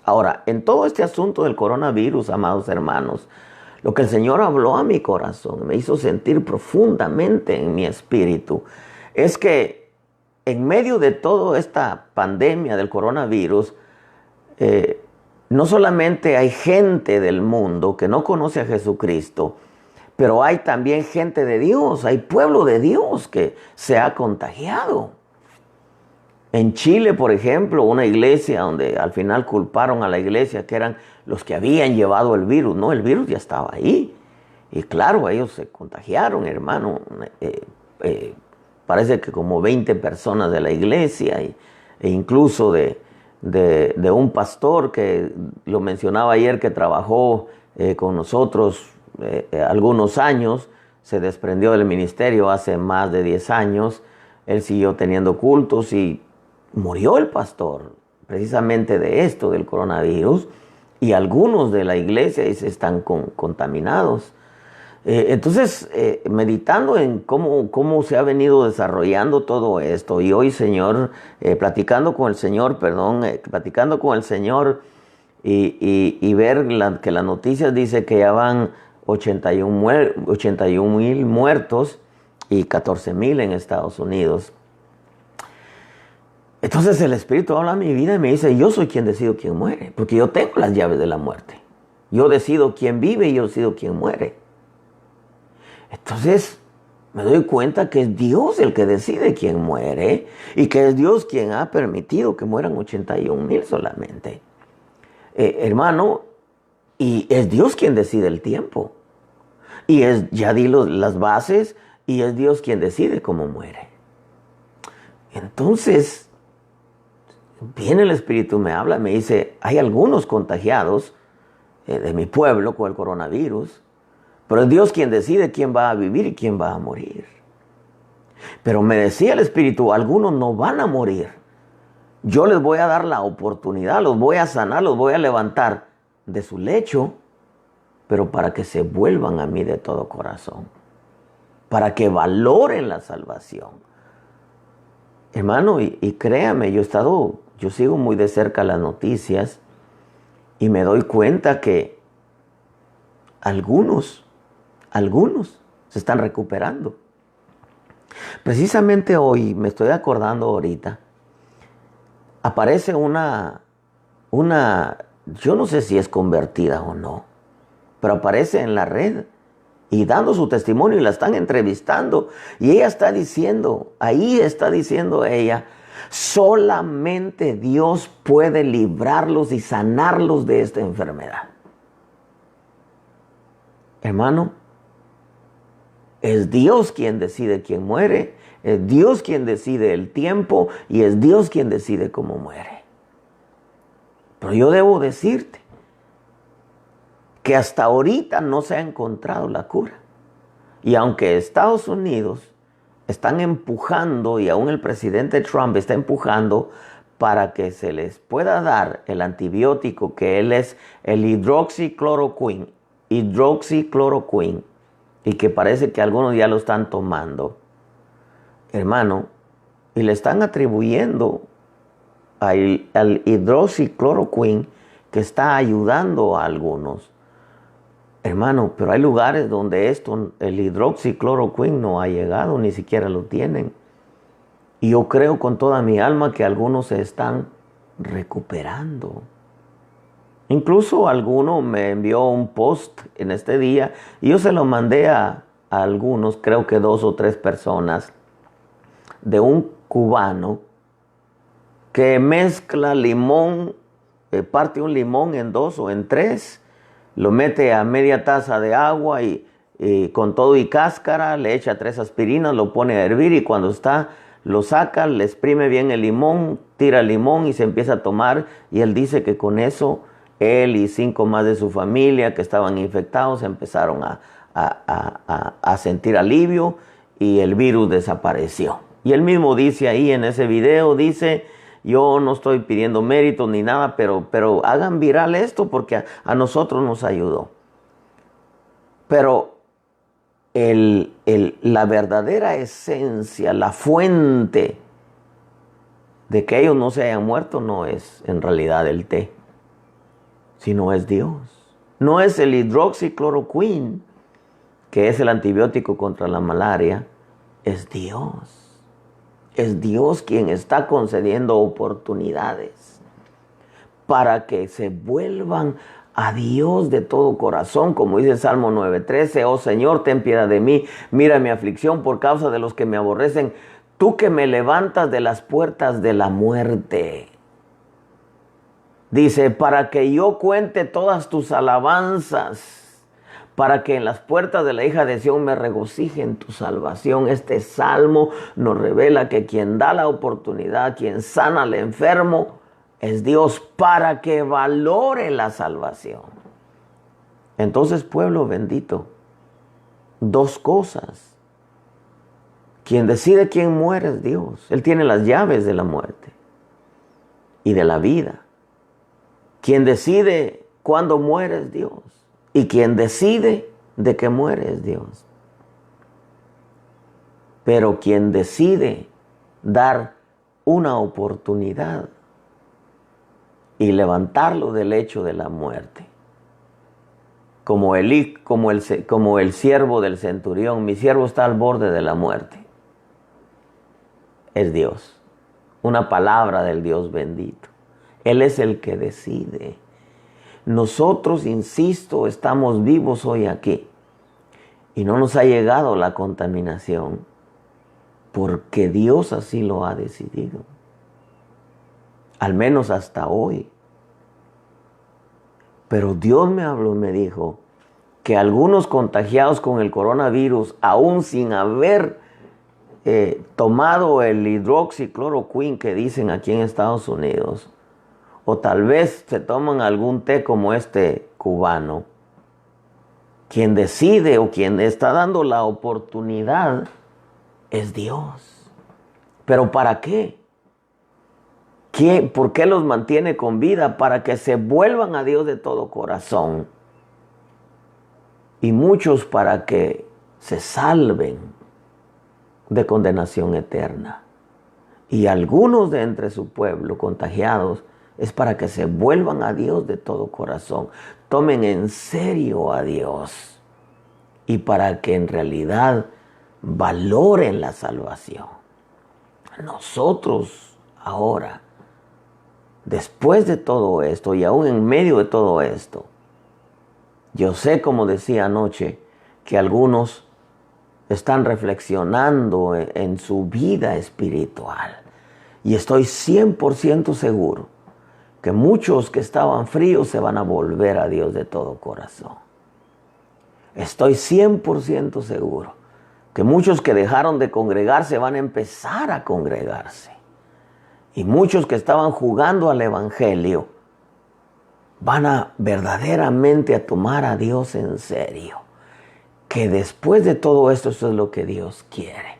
Speaker 1: Ahora, en todo este asunto del coronavirus, amados hermanos, lo que el Señor habló a mi corazón, me hizo sentir profundamente en mi espíritu, es que en medio de toda esta pandemia del coronavirus, no solamente hay gente del mundo que no conoce a Jesucristo, pero hay también gente de Dios, hay pueblo de Dios que se ha contagiado. En Chile, por ejemplo, una iglesia donde al final culparon a la iglesia que eran los que habían llevado el virus. No, el virus ya estaba ahí. Y claro, ellos se contagiaron, hermano. Parece que como 20 personas de la iglesia e incluso de un pastor que lo mencionaba ayer que trabajó con nosotros algunos años, se desprendió del ministerio hace más de 10 años. Él siguió teniendo cultos y murió el pastor precisamente de esto, del coronavirus, y algunos de la iglesia están contaminados. Entonces, meditando en cómo se ha venido desarrollando todo esto, y hoy, Señor, platicando con el Señor y ver que las noticias dice que ya van 81,000 muertos y 14,000 en Estados Unidos. Entonces el Espíritu habla a mi vida y me dice, yo soy quien decido quién muere, porque yo tengo las llaves de la muerte. Yo decido quién vive y yo decido quién muere. Entonces me doy cuenta que es Dios el que decide quién muere y que es Dios quien ha permitido que mueran 81,000 solamente. Hermano, y es Dios quien decide el tiempo. Y ya di las bases y es Dios quien decide cómo muere. Entonces, viene el Espíritu, me habla, me dice, hay algunos contagiados de mi pueblo con el coronavirus, pero es Dios quien decide quién va a vivir y quién va a morir. Pero me decía el Espíritu, algunos no van a morir. Yo les voy a dar la oportunidad, los voy a sanar, los voy a levantar de su lecho, pero para que se vuelvan a mí de todo corazón, para que valoren la salvación. Hermano, y créame, yo sigo muy de cerca las noticias y me doy cuenta que algunos se están recuperando. Precisamente hoy, me estoy acordando ahorita, aparece yo no sé si es convertida o no, pero aparece en la red y dando su testimonio y la están entrevistando. Y ella está diciendo ella, solamente Dios puede librarlos y sanarlos de esta enfermedad. Hermano, es Dios quien decide quién muere, es Dios quien decide el tiempo y es Dios quien decide cómo muere. Pero yo debo decirte que hasta ahorita no se ha encontrado la cura. Y aunque Estados Unidos están empujando, y aún el presidente Trump está empujando para que se les pueda dar el antibiótico que él es el hidroxicloroquine, y que parece que algunos ya lo están tomando, hermano, y le están atribuyendo al hidroxicloroquine que está ayudando a algunos. Hermano, pero hay lugares donde el hidroxicloroquina no ha llegado, ni siquiera lo tienen. Y yo creo con toda mi alma que algunos se están recuperando. Incluso alguno me envió un post en este día y yo se lo mandé a algunos, creo que 2 o 3 personas, de un cubano que mezcla limón, parte un limón en 2 o en 3, lo mete a media taza de agua y con todo y cáscara, le echa 3 aspirinas, lo pone a hervir y cuando está, lo saca, le exprime bien el limón, tira el limón y se empieza a tomar. Y él dice que con eso, él y 5 más de su familia que estaban infectados empezaron a sentir alivio y el virus desapareció. Y él mismo dice ahí en ese video, dice: yo no estoy pidiendo méritos ni nada, pero hagan viral esto porque a nosotros nos ayudó. Pero la verdadera esencia, la fuente de que ellos no se hayan muerto no es en realidad el té, sino es Dios. No es el hidroxicloroquina, que es el antibiótico contra la malaria, es Dios. Es Dios quien está concediendo oportunidades para que se vuelvan a Dios de todo corazón, como dice el Salmo 9:13, oh Señor, ten piedad de mí, mira mi aflicción por causa de los que me aborrecen, tú que me levantas de las puertas de la muerte. Dice, para que yo cuente todas tus alabanzas, para que en las puertas de la hija de Sión me regocije en tu salvación. Este salmo nos revela que quien da la oportunidad, quien sana al enfermo, es Dios, para que valore la salvación. Entonces, pueblo bendito, 2 cosas. Quien decide quién muere es Dios. Él tiene las llaves de la muerte y de la vida. Quien decide cuándo muere es Dios. Y quien decide de que muere es Dios. Pero quien decide dar una oportunidad y levantarlo del lecho de la muerte, como el siervo del centurión, mi siervo está al borde de la muerte, es Dios. Una palabra del Dios bendito. Él es el que decide. Nosotros, insisto, estamos vivos hoy aquí y no nos ha llegado la contaminación porque Dios así lo ha decidido. Al menos hasta hoy. Pero Dios me habló y me dijo que algunos contagiados con el coronavirus, aún sin haber tomado el hidroxicloroquina que dicen aquí en Estados Unidos, o tal vez se toman algún té como este cubano, quien decide o quien está dando la oportunidad es Dios. ¿Pero para qué? ¿Por qué los mantiene con vida? Para que se vuelvan a Dios de todo corazón. Y muchos para que se salven de condenación eterna. Y algunos de entre su pueblo contagiados es para que se vuelvan a Dios de todo corazón. Tomen en serio a Dios. Y para que en realidad valoren la salvación. Nosotros ahora, después de todo esto y aún en medio de todo esto, yo sé, como decía anoche, que algunos están reflexionando en su vida espiritual. Y estoy 100% seguro que muchos que estaban fríos se van a volver a Dios de todo corazón. Estoy 100% seguro que muchos que dejaron de congregarse van a empezar a congregarse. Y muchos que estaban jugando al evangelio van a verdaderamente a tomar a Dios en serio. Que después de todo esto, eso es lo que Dios quiere.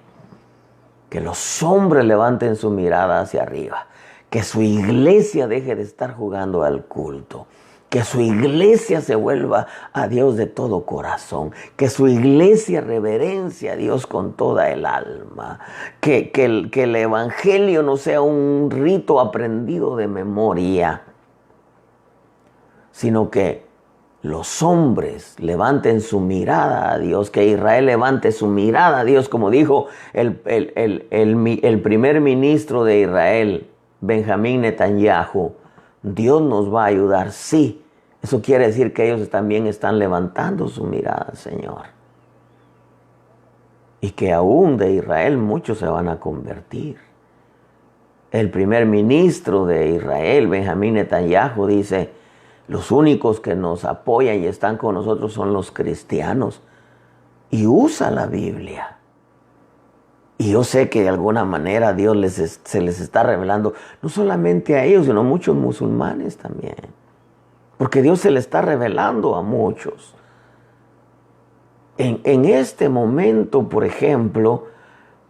Speaker 1: Que los hombres levanten su mirada hacia arriba. Que su iglesia deje de estar jugando al culto. Que su iglesia se vuelva a Dios de todo corazón. Que su iglesia reverencie a Dios con toda el alma. Que el evangelio no sea un rito aprendido de memoria, sino que los hombres levanten su mirada a Dios, que Israel levante su mirada a Dios, como dijo el primer ministro de Israel, Benjamín Netanyahu. Dios nos va a ayudar, sí. Eso quiere decir que ellos también están levantando su mirada al Señor. Y que aún de Israel muchos se van a convertir. El primer ministro de Israel, Benjamín Netanyahu, dice: los únicos que nos apoyan y están con nosotros son los cristianos. Y usa la Biblia. Y yo sé que de alguna manera Dios se les está revelando, no solamente a ellos, sino a muchos musulmanes también. Porque Dios se le está revelando a muchos. En este momento, por ejemplo,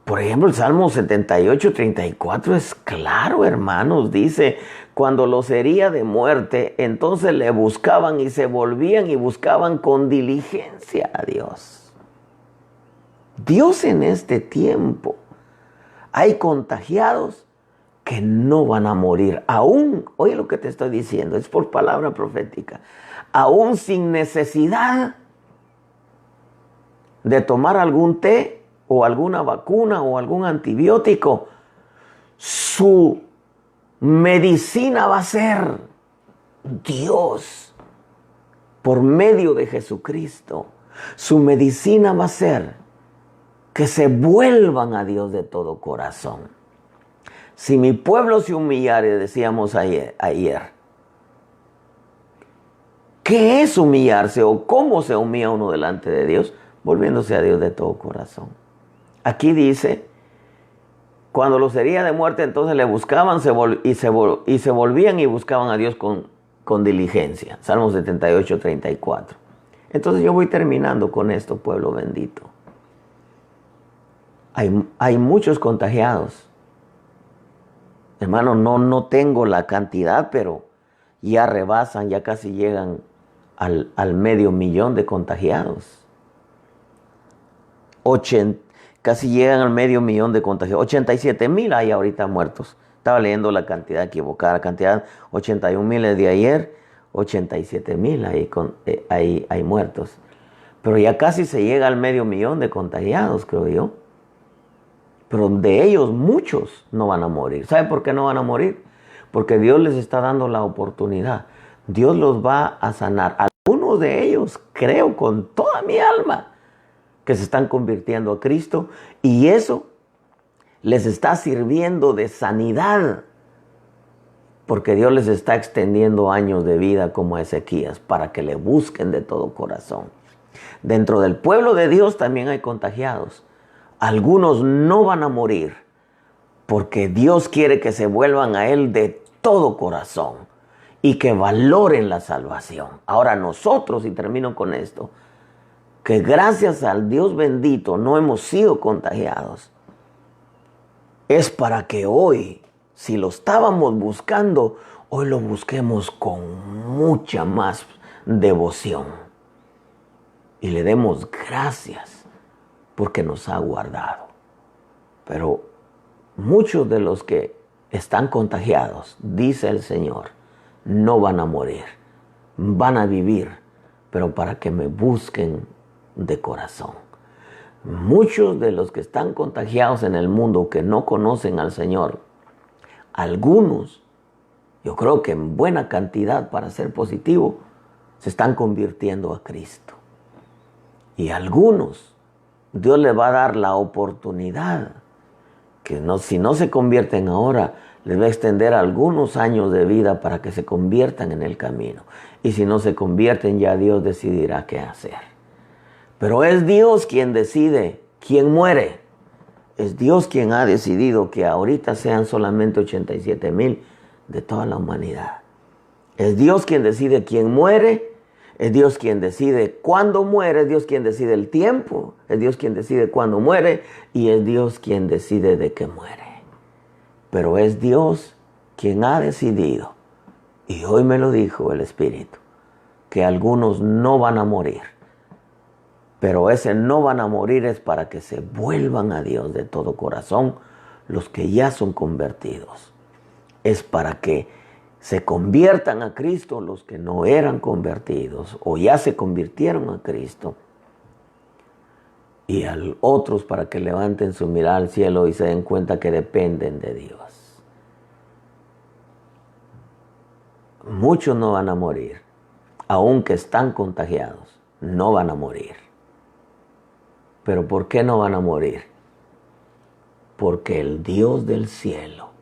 Speaker 1: el Salmo 78, 34 es claro, hermanos. Dice: cuando los hería de muerte, entonces le buscaban y se volvían y buscaban con diligencia a Dios. Dios en este tiempo, hay contagiados que no van a morir. Aún, oye lo que te estoy diciendo, es por palabra profética. Aún sin necesidad de tomar algún té o alguna vacuna o algún antibiótico, su medicina va a ser Dios por medio de Jesucristo. Su medicina va a ser que se vuelvan a Dios de todo corazón. Si mi pueblo se humillare, decíamos ayer, ¿qué es humillarse o cómo se humilla uno delante de Dios? Volviéndose a Dios de todo corazón. Aquí dice: cuando los hería de muerte, entonces le buscaban y se volvían y buscaban a Dios con diligencia. Salmo 78, 34. Entonces yo voy terminando con esto, pueblo bendito. Hay muchos contagiados. Hermano, no tengo la cantidad, pero ya rebasan, ya casi llegan al 500,000 de contagiados. Casi llegan al 500,000 de contagiados. 87,000 hay ahorita muertos. Estaba leyendo la cantidad equivocada. La cantidad 81,000 de ayer, 87,000 hay muertos. Pero ya casi se llega al 500,000 de contagiados, creo yo. Pero de ellos muchos no van a morir. ¿Sabe por qué no van a morir? Porque Dios les está dando la oportunidad. Dios los va a sanar. Algunos de ellos, creo con toda mi alma, que se están convirtiendo a Cristo, y eso les está sirviendo de sanidad, porque Dios les está extendiendo años de vida como a Ezequías, para que le busquen de todo corazón. Dentro del pueblo de Dios también hay contagiados. Algunos no van a morir, porque Dios quiere que se vuelvan a Él de todo corazón y que valoren la salvación. Ahora nosotros, y termino con esto, que gracias al Dios bendito no hemos sido contagiados, es para que hoy, si lo estábamos buscando, hoy lo busquemos con mucha más devoción y le demos gracias porque nos ha guardado. Pero muchos de los que están contagiados, dice el Señor, no van a morir, van a vivir, pero para que me busquen de corazón. Muchos de los que están contagiados en el mundo que no conocen al Señor, algunos, yo creo que en buena cantidad para ser positivo, se están convirtiendo a Cristo. Y algunos, Dios les va a dar la oportunidad, que si no se convierten ahora, les va a extender algunos años de vida para que se conviertan en el camino. Y si no se convierten, ya Dios decidirá qué hacer. Pero es Dios quien decide quién muere. Es Dios quien ha decidido que ahorita sean solamente 87,000 de toda la humanidad. Es Dios quien decide quién muere. Es Dios quien decide cuándo muere. Es Dios quien decide el tiempo. Es Dios quien decide cuándo muere. Y es Dios quien decide de qué muere. Pero es Dios quien ha decidido, y hoy me lo dijo el Espíritu, que algunos no van a morir. Pero ese no van a morir es para que se vuelvan a Dios de todo corazón, los que ya son convertidos. Es para que se conviertan a Cristo los que no eran convertidos o ya se convirtieron a Cristo, y a otros para que levanten su mirada al cielo y se den cuenta que dependen de Dios. Muchos no van a morir, aunque están contagiados, no van a morir. ¿Pero por qué no van a morir? Porque el Dios del cielo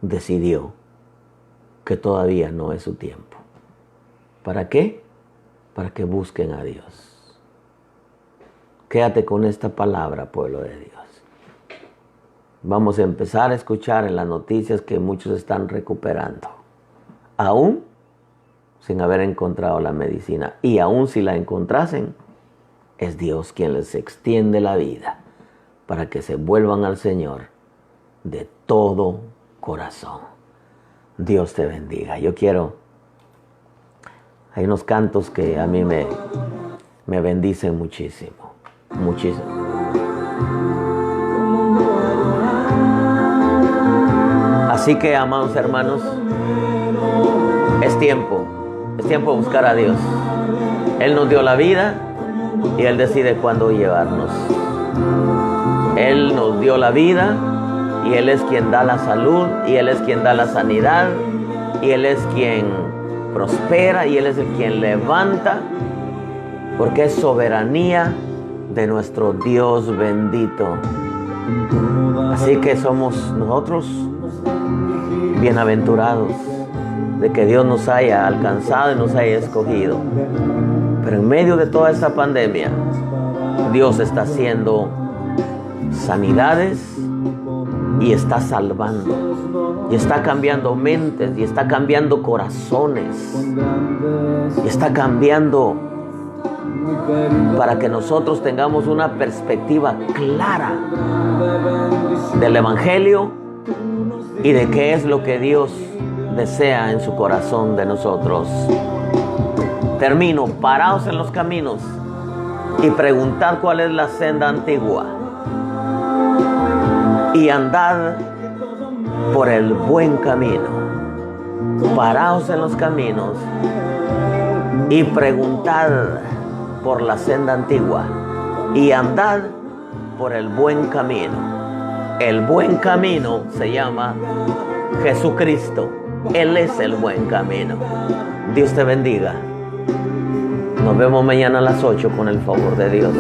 Speaker 1: decidió que todavía no es su tiempo. ¿Para qué? Para que busquen a Dios. Quédate con esta palabra, pueblo de Dios. Vamos a empezar a escuchar en las noticias que muchos están recuperando, aún sin haber encontrado la medicina. Y aún si la encontrasen, es Dios quien les extiende la vida para que se vuelvan al Señor de todo corazón. Dios te bendiga. Hay unos cantos que a mí me bendicen muchísimo. Muchísimo. Así que, amados hermanos, es tiempo de buscar a Dios. Él nos dio la vida y Él decide cuándo llevarnos. Él nos dio la vida y Él es quien da la salud, y Él es quien da la sanidad, y Él es quien prospera, y Él es el quien levanta, porque es soberanía de nuestro Dios bendito. Así que somos nosotros bienaventurados de que Dios nos haya alcanzado y nos haya escogido. Pero en medio de toda esta pandemia, Dios está haciendo sanidades y está salvando, y está cambiando mentes, y está cambiando corazones, y está cambiando para que nosotros tengamos una perspectiva clara del Evangelio y de qué es lo que Dios desea en su corazón de nosotros. Termino. Paraos en los caminos y preguntad cuál es la senda antigua, y andad por el buen camino. Paraos en los caminos y preguntad por la senda antigua, y andad por el buen camino. El buen camino se llama Jesucristo. Él es el buen camino. Dios te bendiga. Nos vemos mañana a las 8 con el favor de Dios.